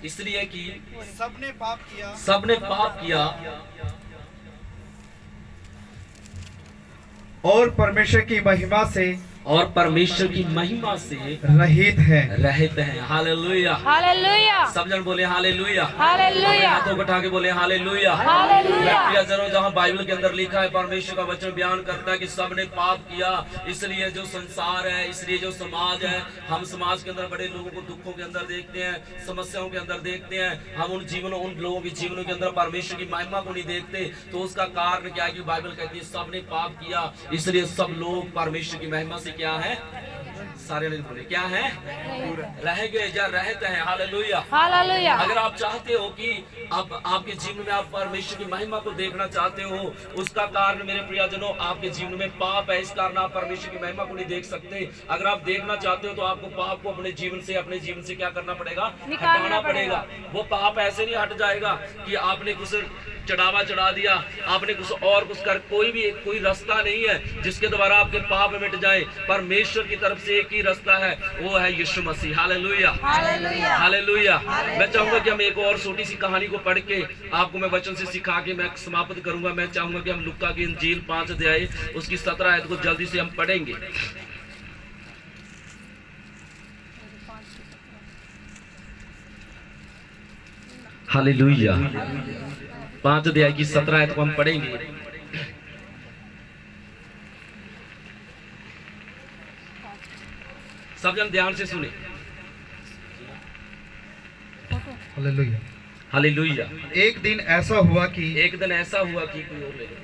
इसलिए कि सबने पाप किया और परमेश्वर की महिमा से रहित हैं। हालेलुया, हालेलुया, सब जन बोले हालेलुया, हालेलुया, हाथों को उठा के बोले हालेलुया। हालेलुया। प्रियजनों, जहाँ बाइबल के अंदर लिखा है, परमेश्वर का वचन बयान करता है कि सबने पाप किया, इसलिए जो संसार है, इसलिए जो समाज है, हम समाज के अंदर बड़े लोगों को दुखों के अंदर देखते हैं, समस्याओं के अंदर देखते हैं, हम उन लोगों के जीवनों के अंदर परमेश्वर की महिमा को नहीं देखते। तो उसका कारण क्या है कि बाइबल कहती है सबने पाप किया, इसलिए सब लोग परमेश्वर की महिमा से क्या है, सारे लोग बोले क्या है, रह गए या रहते हैं। Hallelujah, hallelujah. अगर आप चाहते हो कि आप आपके जीवन में आप परमेश्वर की महिमा को देखना चाहते हो, उसका कारण मेरे प्रियजनों आपके जीवन में पाप है, इस कारण आप परमेश्वर की महिमा को नहीं देख सकते। अगर आप देखना चाहते हो तो आपको पाप को अपने जीवन से क्या करना पड़ेगा, हटाना पड़ेगा। वो पाप ऐसे नहीं हट जाएगा कि आपने कुछ चढ़ावा चढ़ा दिया, आपने कुछ कर, कोई रास्ता नहीं है जिसके द्वारा आपके पाप मिट जाए। परमेश्वर की तरफ से एक ही रास्ता है, वो है Yeshu Masih. Hallelujah, hallelujah, hallelujah. मैं चाहूंगा कि हम एक और छोटी सी कहानी को पढ़ के आपको मैं वचन से सिखा के मैं समाप्त करूंगा। मैं चाहूंगा कि हम लुक्का की इंजील 5 अध्याय उसकी 17 आयत को जल्दी से हम पढ़ेंगे। हालेलुया, 5 अध्याय की 17 आयत को हम पढ़ेंगे। सब जन ध्यान से सुने। हालेलुया। हालेलुया। एक दिन ऐसा हुआ कि कोई और ले लो।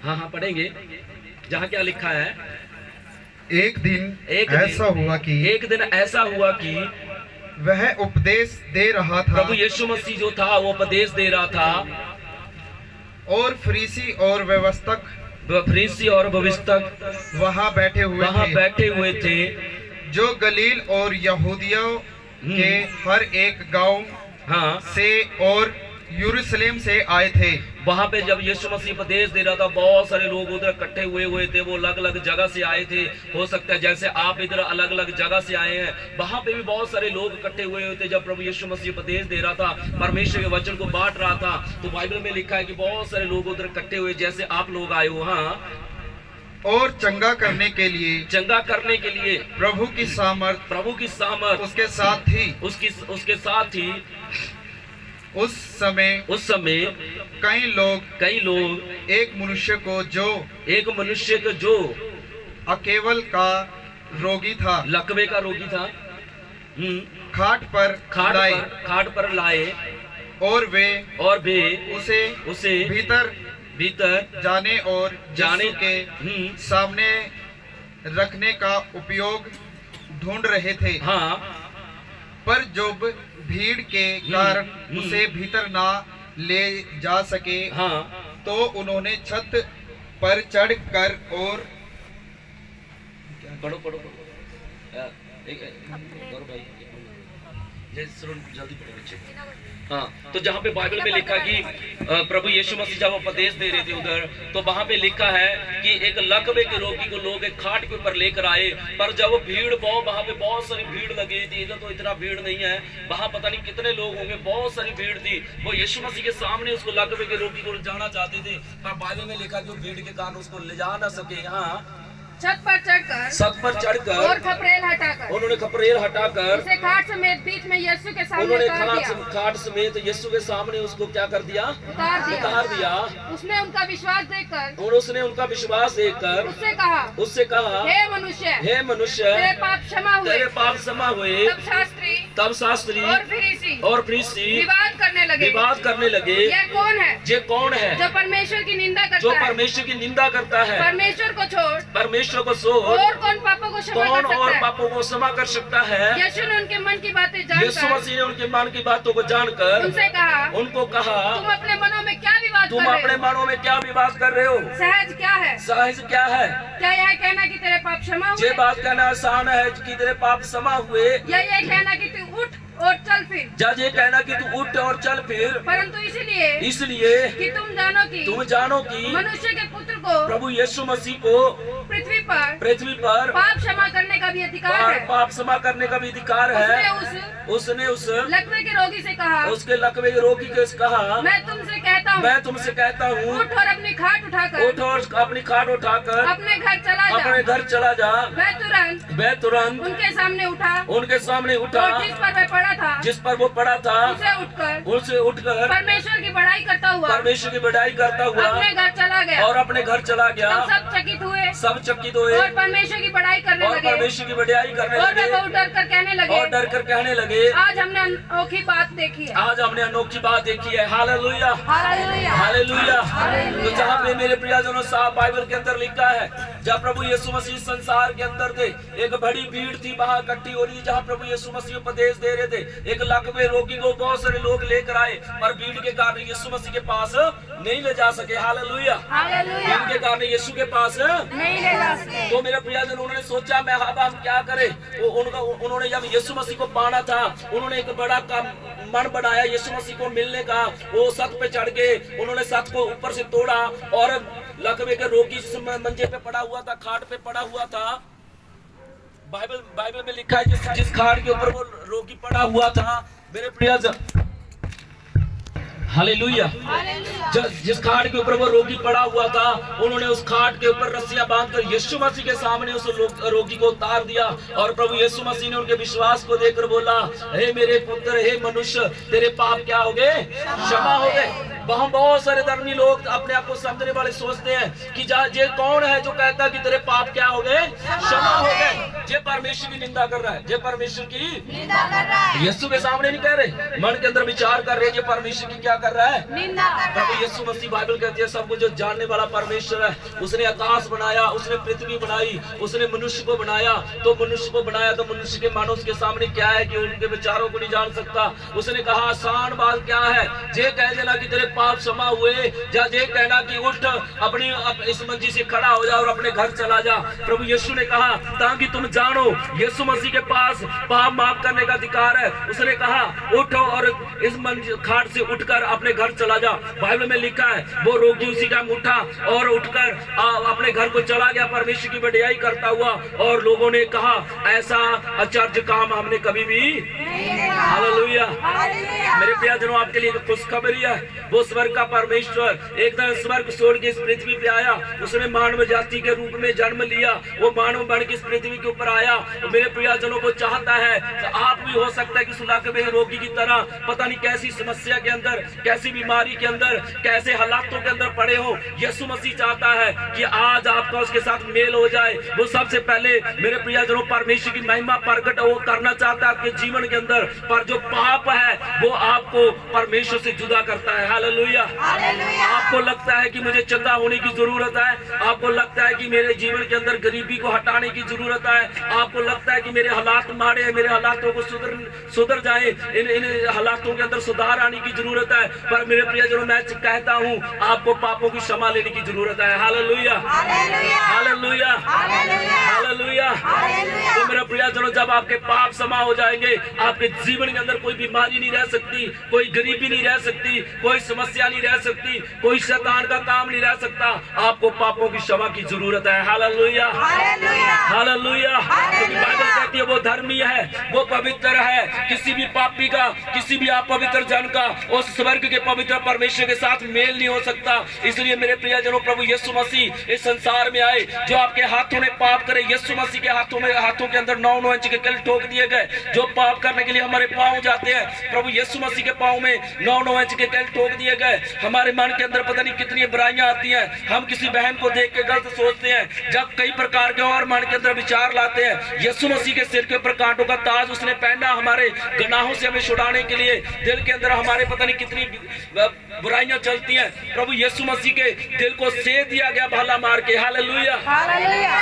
हाँ पढ़ेंगे। जहाँ क्या लिखा है, एक दिन ऐसा हुआ कि वह उपदेश दे रहा था, प्रभु यीशु मसीह जो था वो उपदेश दे रहा था, और फरीसी और भविष्यवक्ता वहाँ बैठे हुए थे, जो गलील और यहूदिया के हर एक गांव से और यरूशलेम से आए थे। वहाँ पे जब यीशु मसीह उपदेश दे रहा था, बहुत सारे लोग उधर इकट्ठे हुए थे। वो अलग अलग जगह से आए थे। हो सकता है जैसे आप इधर अलग अलग जगह से आए हैं, वहाँ पे भी बहुत सारे लोग इकट्ठे हुए थे। जब प्रभु यीशु मसीह उपदेश दे रहा था, परमेश्वर के वचन को बांट रहा था, तो बाइबल में लिखा है कि बहुत सारे लोग उधर इकट्ठे हुए, जैसे आप लोग आए हो। हाँ, और चंगा करने के लिए प्रभु की सामर्थ उसके साथ थी। उस समय कई लोग एक मनुष्य को जो अकेवल का रोगी था, लकवे का रोगी था, खाट पर लाए, और वे उसे भीतर जाने के सामने रखने का उपयोग ढूंढ रहे थे। हाँ, पर जो भीड़ के कारण उसे भीतर ना ले जा सके, तो उन्होंने छत पर चढ़कर और पढ़ो जल्दी पढ़ो बच्चे। हाँ, तो जहाँ पे बाइबल में लिखा कि प्रभु यीशु मसीह जब उपदेश दे रहे थे उधर, तो वहाँ पे लिखा है कि एक लकवे के रोगी को लोग एक खाट के ऊपर लेकर आए। पर जब वो वहाँ पे बहुत सारी भीड़ लगी थी। इधर तो इतना भीड़ नहीं है, वहाँ पता नहीं कितने लोग होंगे, बहुत सारी भीड़ थी। वो यीशु मसीह के सामने उसको लकवे के रोगी को जाना चाहते थे, पर बाइबल में लिखा कि वो भीड़ के कारण उसको ले जा ना सके। यहाँ छत पर चढ़कर और उन्होंने खपरेल हटाकर उसे खाट समेत बीच में यीशु के सामने खाट समेत यीशु के सामने उसको क्या कर दिया, उतार दिया। उसने उनका विश्वास देखकर उससे कहा, हे मनुष्य, तेरे पाप क्षमा हुए। तब शास्त्री और फरीसी विवाद करने लगे, ये कौन है जो परमेश्वर की निंदा करता है, परमेश्वर को छोड़ और कौन पापों को क्षमा कर सकता है। यीशु ने उनके मन की बातें यीशु मसीह ने उनके मन की बातों को जानकर उनको कहा, तुम अपने मनों में क्या विवाद कर रहे हो? सहज क्या है? क्या यह कहना कि तेरे पाप क्षमा हुए? ये बात कहना आसान है कि तेरे पाप क्षमा हुए, या ये कहना कि तू उठ और चल फिर? जज ये कहना कि तू उठ और चल फिर, परंतु इसलिए कि तुम जानो कि मनुष्य के पुत्र को प्रभु यीशु मसीह को पृथ्वी पृथ्वी पर पाप क्षमा करने का भी अधिकार है। पाप क्षमा करने का भी अधिकार है। उसने उस लकवे के रोगी से कहा, उसके लकवे के रोगी के कहा, मैं तुमसे कहता हूँ उठ और अपनी खाट उठाकर अपने घर चला जा। वह तुरंत उनके सामने उठा और जिस पर वो पड़ा था उसे उठकर परमेश्वर की बढ़ाई करता हुआ अपने घर चला गया। सब चकित हुए और परमेश्वर की बढ़ाई करने लगे और वे बहुत डर कर कहने लगे, आज हमने अनोखी बात देखी है। Hallelujah, hallelujah. तो जहाँ पे मेरे प्रियजनों साहब बाइबल के अंदर लिखा है, जब प्रभु यीशु मसीह संसार के अंदर थे, एक बड़ी भीड़ थी वहाँ इकट्ठी हो रही, जहाँ प्रभु यीशु मसीह उपदेश दे रहे थे। एक लकवे रोगी को बहुत सारे लोग लेकर आए, पर भीड़ के कारण यीशु मसीह के पास नहीं ले जा सके। हालेलुया, भीड़ के कारण यीशु के पास नहीं ले जा सके। तो मेरे प्रियजन, उन्होंने सोचा मैं हम क्या करें। उन्होंने जब यीशु मसीह को पाना था, उन्होंने एक बड़ा मन बनाया यीशु मसीह को मिलने का। वो सत पे चढ़ गए, उन्होंने सत को ऊपर से तोड़ा और लकवे के रोगी जिस मंजे पे पड़ा हुआ था, खाट पे पड़ा हुआ था, बाइबल में लिखा है जिस खाट के ऊपर वो रोगी पड़ा हुआ था, मेरे प्रियजन, हालेलुया, जिस खाट के ऊपर वो रोगी पड़ा हुआ था, उन्होंने उस खाट के ऊपर रस्सियां बांधकर यीशु मसीह के सामने उस रोगी को उतार दिया। और प्रभु यीशु मसीह ने उनके विश्वास को देखकर बोला, हे मेरे पुत्र, हे मनुष्य, तेरे पाप क्या हो गए? क्षमा हो गए। बहुत सारे धर्मी लोग अपने आप को समझने वाले सोचते हैं कि ये कौन है जो कहता कि तेरे पाप क्या हो गए? क्षमा हो गए। ये परमेश्वर की निंदा कर रहा है, ये परमेश्वर की निंदा कर रहा है। यीशु के सामने नहीं कह रहे, मन के अंदर विचार कर रहे, ये परमेश्वर की क्या कर रहा है? निंदा कर रहा है। प्रभु यीशु मसीह बाइबल कहती है सब कुछ जो जानने वाला परमेश्वर है, उसने आकाश बनाया, उसने पृथ्वी बनाई, उसने मनुष्य को बनाया। तो मनुष्य को बनाया तो मनुष्य के मानो उसके सामने क्या है कि उनके विचारों को नहीं जान सकता। उसने कहा आसान बात क्या है, ये कह देना कि तेरे पाप क्षमा हुए, या ये कहना कि उठ अपनी इस मंजी से खड़ा हो जा और अपने घर चला जा। प्रभु यीशु ने कहा ताकि तुम जानो यीशु मसीह के पास पाप माफ करने का अधिकार है। उसने कहा उठो और इस खाट से उठकर अपने घर चला जा। बाइबल में लिखा है वो रोगी उसी टाइम उठा और उठकर अपने घर को चला गया, परमेश्वर की बढ़ाई करता हुआ। और लोगों ने कहा ऐसा आश्चर्य काम हमने कभी भी। हालेलुया। मेरे प्रियजनों, आपके लिए खुशखबरी है, वो स्वर्ग का परमेश्वर एक दिन स्वर्ग छोड़ के इस पृथ्वी पे आया। उसने मानव जाति के रूप में जन्म लिया, वो मानव बन के इस पृथ्वी के ऊपर आया। तो मेरे प्रियजनों को चाहता है तो आप भी हो सकता है कि सुलाके रोगी की तरह पता नहीं कैसी समस्या के अंदर, कैसी बीमारी के अंदर, कैसे हालातों के अंदर पड़े हो। यीशु मसीह चाहता है कि आज आपका उसके साथ मेल हो जाए। वो सबसे पहले मेरे प्रियजनों परमेश्वर की महिमा प्रकट वो करना चाहता है आपके जीवन के अंदर। पर जो पाप है वो आपको परमेश्वर से जुदा करता है। हालेलुया। आपको लगता है कि मुझे चंगा होने की जरूरत है, आपको लगता है कि मेरे जीवन के अंदर गरीबी को हटाने की जरूरत है, आपको लगता है कि मेरे हालात माड़े हैं, मेरे हालातों को सुधर जाए, इन हालातों के अंदर सुधार आने की जरूरत है। पर मेरे प्रियजनों, मैं कहता हूँ आपको पापों की क्षमा लेने की जरूरत है। Hallelujah, hallelujah, hallelujah. तो मेरे प्रियजनों, जब आपके पाप क्षमा हो जाएंगे, आपके जीवन के अंदर कोई बीमारी नहीं रह सकती, कोई गरीबी नहीं रह सकती, कोई समस्या नहीं रह सकती, कोई शैतान का काम नहीं रह सकता। आपको पापों की क्षमा की जरूरत है। Hallelujah, hallelujah. क्योंकि बाइबल कहती है वो धर्मी है, वो पवित्र है। किसी भी पापी का, किसी भी अपवित्र जन का उस स्वर्ग के पवित्र परमेश्वर के साथ मेल नहीं हो सकता। इसलिए मेरे प्रियजनों, प्रभु यीशु मसीह इस संसार में आए। जो आपके हाथों ने पाप करे, यीशु मसीह के हाथों के अंदर 9 इंच के कल ठोक दिए गए। जो पाप करने के लिए हमारे पांव जाते हैं, प्रभु यीशु मसीह के पांव में 9 इंच के कल ठोक दिए गए। हमारे मन के अंदर पता नहीं कितनी बुराइयां आती हैं। हम किसी बहन को देख के गलत सोचते हैं, जब कई प्रकार के और मन के अंदर विचार लाते हैं। यीशु मसीह के सिर के ऊपर कांटों का ताज उसने पहना हमारे गुनाहों से हमें छुड़ाने के लिए। दिल के अंदर हमारे पता नहीं कितनी बुराइयां चलती हैं, प्रभु यीशु मसीह के दिल को सेध दिया गया भाला मार के। हालेलुया।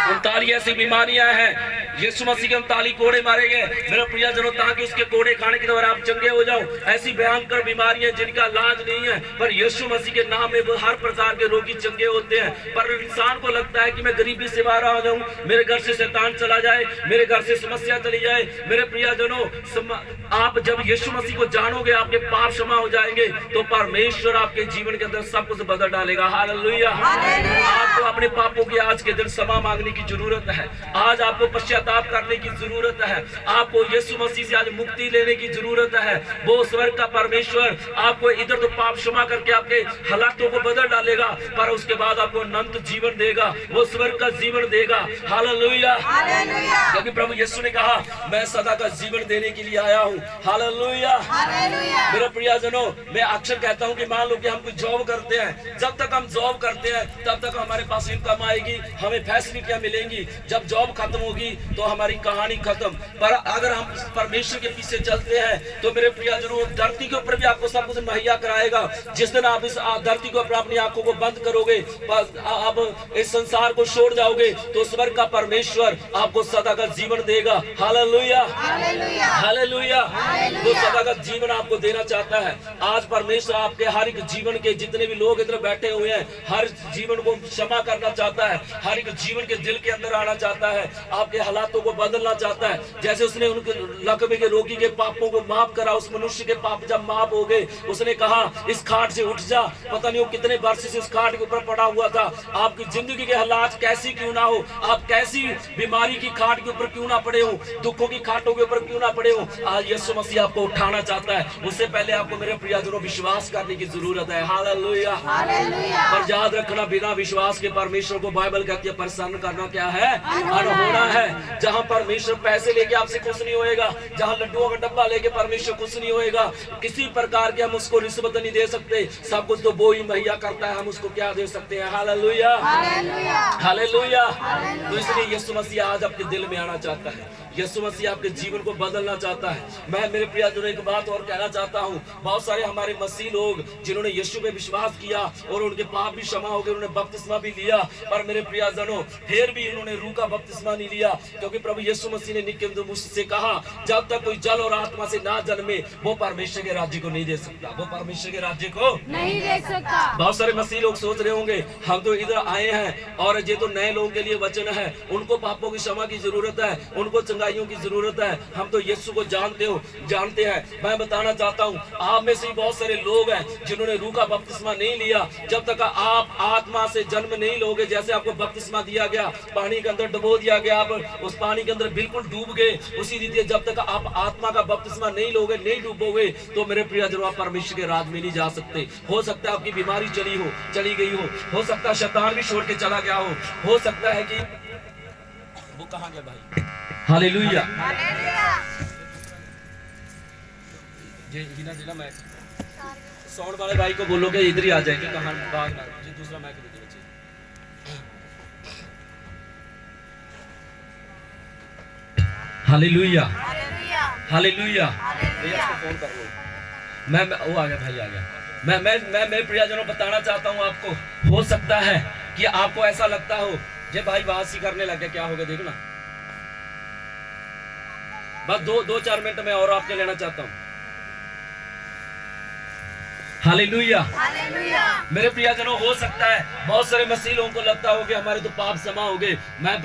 39 ऐसी बीमारियां हैं यीशु मसीह के 39 कोड़े मारे गए मेरे प्रियजनों, ताकि उसके कोड़े खाने के द्वारा आप चंगे हो जाओ। ऐसी भयंकर बीमारियां जिनका इलाज नहीं है, पर यीशु मसीह के नाम में वो हर प्रकार के रोगी चंगे होते हैं। पर इंसान को लगता है कि मैं गरीबी से बाहर आ जाऊं, मेरे घर से शैतान चला जाए, मेरे घर से समस्या चली जाए। मेरे प्रियजनों, आप जब यीशु मसीह को जानोगे, आपके पाप क्षमा हो जाएंगे, तो परमेश्वर आपके जीवन के अंदर सब कुछ बदल डालेगा। हालेलुया। आपको अपने पापों की आज के दिन क्षमा मांगने की जरूरत है। आज आपको पश्चाताप करने की जरूरत है। आपको यीशु मसीह से आज मुक्ति लेने की जरूरत है। वो स्वर्ग का परमेश्वर आपको इधर तो पाप क्षमा करके आपके हालातों को बदल डालेगा, पर उसके बाद आपको अनंत जीवन देगा, वो स्वर्ग का जीवन देगा। हालेलुया। क्योंकि प्रभु यीशु ने कहा, मैं सदा का जीवन देने के लिए आया हूँ। हालेलुया। मेरे प्रियजनों, मैं अक्सर कहता हूँ कि मान लो कि हम कुछ जॉब करते हैं, जब तक हम जॉब करते हैं तब तक हमारे पास इनकम आएगी, हमें फैसिलिटियां मिलेंगी। जब जॉब खत्म होगी तो हमारी कहानी खत्म। पर अगर हम परमेश्वर के पीछे चलते हैं तो मेरे प्रियजनों, धरती के ऊपर भी आपको सब कुछ मुहैया कराएगा। जिस दिन आप इस धरती को अपनी आंखों को बंद करोगे, आप इस संसार को छोड़ जाओगे, तो स्वर्ग का परमेश्वर आपको सदा का जीवन देगा। हालेलुया। हालेलुया। वो सदा का जीवन आपको देना चाहता है। आज परमेश्वर आपके हर एक जीवन के जितने भी लोग इधर बैठे हुए हैं, हर जीवन को क्षमा करना चाहता है, हर एक जीवन के दिल के अंदर आना चाहता है, आपके हालातों को बदलना चाहता है। जैसे उसने उनके लकवे के रोगी के पापों को माफ करा, उस मनुष्य के पाप जब माफ हो गए, उसने कहा इस खाट से उठ जा। पता नहीं वो कितने वर्ष से इस खाट के ऊपर पड़ा हुआ था। आपकी जिंदगी के हालात कैसी क्यों ना हो, आप कैसी बीमारी की खाट के ऊपर क्यों ना पड़े हो, दुखों की खाटों के ऊपर क्यों ना पड़े हो, आज यीशु मसीह आपको उठाना चाहता है। उससे पहले आपको मेरे प्रियजनों विश्वास करने की जरूरत है। हालेलुया। पर याद रखना, बिना विश्वास के परमेश्वर को बाइबल कहती है प्रसन्न करना क्या है, अनहोना है। जहां परमेश्वर पैसे लेके आपसे खुश नहीं होएगा, जहां लड्डुओं का डब्बा लेके परमेश्वर खुश नहीं होएगा, किसी प्रकार के हम उसको रिश्वत नहीं दे सकते। सब कुछ तो वो ही मुहैया करता है, हम उसको क्या दे सकते हैं। हालेलुया। हालेलुया। तो इसलिए यीशु मसीह आज आपके दिल में आना चाहता है, यीशु मसीह आपके जीवन को बदलना चाहता है। मैं मेरे प्रियजनों एक बात और कहना चाहता हूँ, बहुत सारे हमारे मसीह लोग जिन्होंने यीशु पे विश्वास किया और उनके पाप भी क्षमा हो गए, उन्होंने बपतिस्मा भी लिया, पर मेरे प्रियजनों फिर भी उन्होंने रूह का बपतिस्मा नहीं लिया। क्योंकि प्रभु यीशु मसीह ने निकोदेमुस से कहा, जब तक कोई जल और आत्मा से ना जन्मे वो परमेश्वर के राज्य को नहीं दे सकता, वो परमेश्वर के राज्य को नहीं देख सकता। बहुत सारे मसीह लोग सोच रहे होंगे, हम तो इधर आए हैं और ये तो नए लोगों के लिए वचन है, उनको पापों की क्षमा की जरूरत है, उनको चंगाइयों की जरूरत है, हम तो यीशु को जानते हैं। मैं बताना चाहता हूँ, आप में से बहुत सारे लोग हैं जिन्होंने रूह का बपतिस्मा नहीं लिया। जब तक आप आत्मा से जन्म नहीं लोगे, जैसे आपको बपतिस्मा दिया गया, पानी के अंदर डुबो दिया गया, आप उस पानी के अंदर बिल्कुल डूब गए, उसी रीति जब तक आप आत्मा का बपतिस्मा नहीं लोगे, नहीं डूबोगे, तो मेरे प्रियजनों आप परमेश्वर के राज में नहीं जा सकते। हो सकता है आपकी बीमारी चली गई हो सकता है शैतान भी छोड़ के चला गया हो सकता है कि वो कहाँ गया भाई। हालेलुया। जिला मैच साउंड वाले भाई को बोलो कि इधर ही आ जाए कि कहाँ भाग ना जी, दूसरा मैच दे दीजिए। हालेलुया। हालेलुया। भैया इसको फोन कर लो। मैं वो आ गया भाई, आ गया। मैं मेरे प्रियजनों बताना चाहता हूँ आपको, हो सकता है कि आपको ऐसा लगता हो जे भाई वासी करने लग गया, क्या हो गया देखना। बस दो 4 मिनट में और आपके लेना चाहता हूँ। हालेलुया। मेरे प्रियजनों, हो सकता है बहुत सारे मसीह लोगों को लगता हो कि हमारे तो पाप क्षमा हो गए। मैं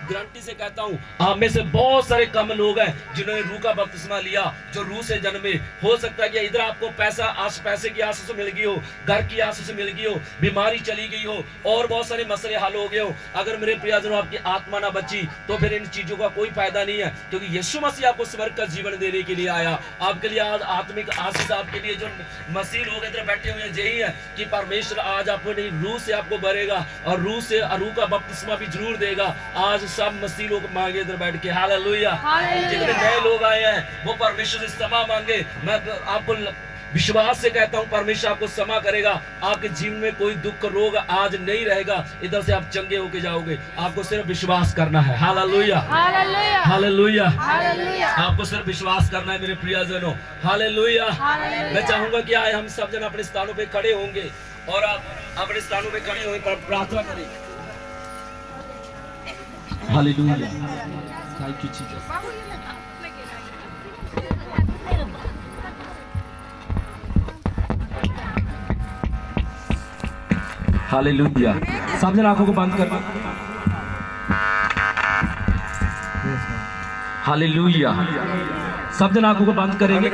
गारंटी से कहता हूँ, आप में से बहुत सारे कम लोग हैं जिन्होंने रूह का बपतिस्मा लिया, जो रूह से जन्मे। हो सकता है कि इधर आपको पैसे की आस से मिल गई हो, घर की आस से मिल गई हो, बीमारी चली गई हो और बहुत सारे मसले हल हो गए हो। अगर मेरे प्रियजनों आपकी आत्मा ना बची तो फिर इन चीजों का कोई फायदा नहीं है, क्योंकि यीशु मसीह आपको स्वर्ग का जीवन देने के लिए आया। आपके लिए आज आत्मिक आशीष, आपके लिए जो मसीह लोग इधर बैठे हुए हैं, यही है कि परमेश्वर आज अपनी रूह से आपको भरेगा और रूह का बपतिस्मा भी जरूर देगा। आज सब मसीह लोग मांगे इधर बैठ के। हालेलुया। जितने नए लोग आए हैं वो परमेश्वर से क्षमा मांगे। मैं आपको विश्वास से कहता हूँ, परमेश्वर आपको क्षमा करेगा। आपके जीवन में कोई दुख रोग आज नहीं रहेगा, इधर से आप चंगे होके जाओगे। आपको सिर्फ विश्वास करना है। हालेलुया। हालेलुया। आपको सिर्फ विश्वास करना है मेरे प्रियजनों। हालेलुया। मैं चाहूंगा कि आए हम सब जन अपने स्थानों पे खड़े होंगे और आप अपने स्थानों पे खड़े होंगे, प्रार्थना करें। Hallelujah. Thank you Jesus. Hallelujah. सब जन आंखों को बंद कर। हालेलुया। सब जन आंखों को बंद करेंगे।